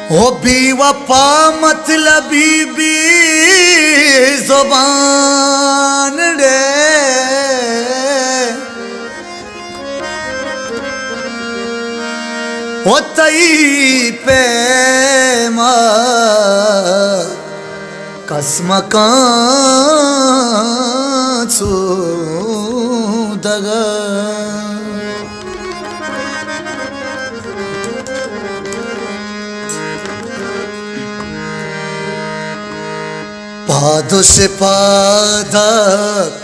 ओ बेवफा मतलबी भी ज़ुबान रे, ओ तई पे कसम कांचू दगा पादों से पादा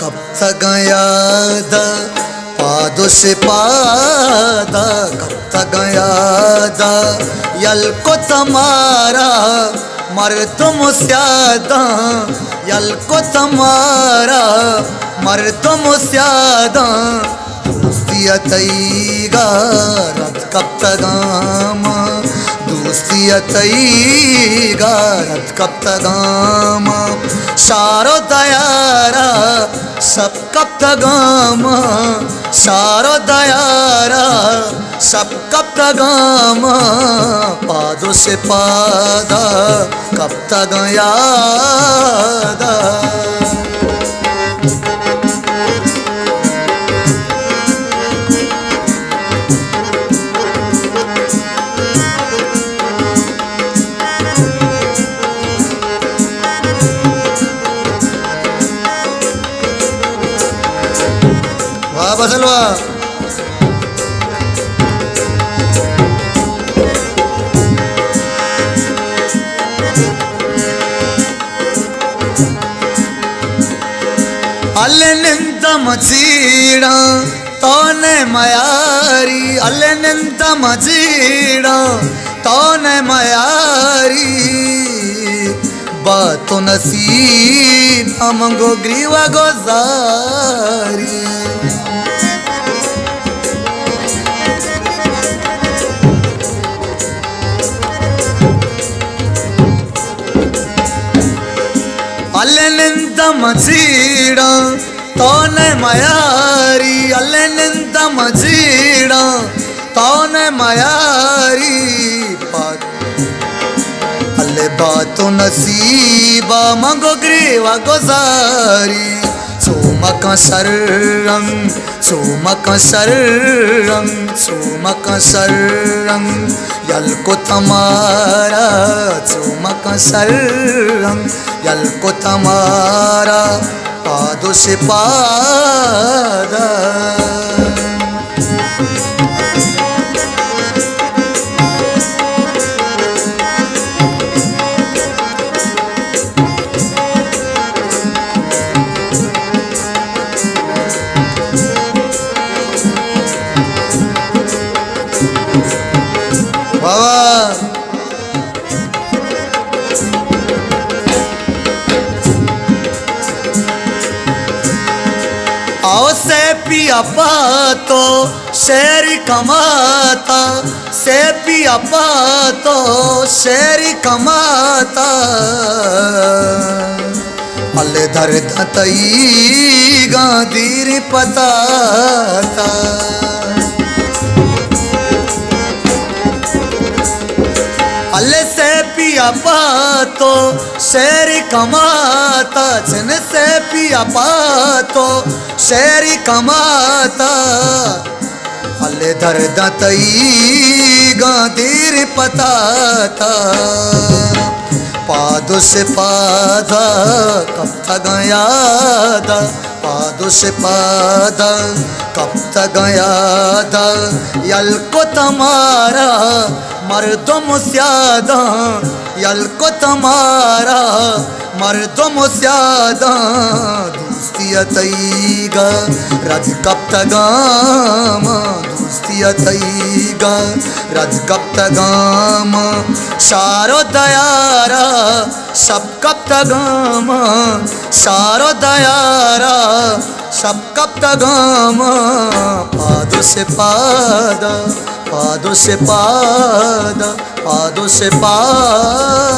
कब तक याद, पादों से पादा कब तक याद, यल को तमारा मर तुम स्यादा, यल को तमारा मर तुम स्यादा, दोस्तिया तईगा रत कब तक आमा, दोस्तिया तईगा रत कब तक आमा, शारो दयारा सब कब तक आमा, शारो दयारा सब कब तक आमा, पादों से पादा कब तक यादा। वाह बसलवा अल्ले निंद मचीड़ा तोने मयारी, अल्ले निंद मचीड़ा तोने मयारी, बातो नसीब अमंगो ग्रीवा गोजारी, अल्ले निंद मचीड़ा तोने मयारी, अल्ले निंद मचीड़ा तोने मयारी, अल्ले बातो नसीबा मंगो ग्रीवा गोजारी, सोमका शरंग सोमका शरंग सोमका शरंग, यल को तमारा सोमका शरंग, यल को तमारा पादों से पादा। आओ से पिया पातो शेरी कमाता, से पिया पातो शेरी कमाता, अल्ले दर्द तई गांधीर पताता, अल्ले से पिया पातो शेरी कमाता, जिन से पिया पातो शेरी कमाता, अल्ले दर्द तई गांधीर पताता, पादों से पादा कब तक यादा, पादों से पादा कब तक यादा, यल को तमारा मर्दों मुस्यादा, यल को तमारा मर्दों मुस्यादा, दोस्तिया तईगा रज कब तक आमा, दोस्तिया तईगा रज कब तक आमा, शारो दयारा सब कब तक आमा, शारो दयारा सब कब तक आमा, पादों से पादा पादों से पाद, पादों से पाद।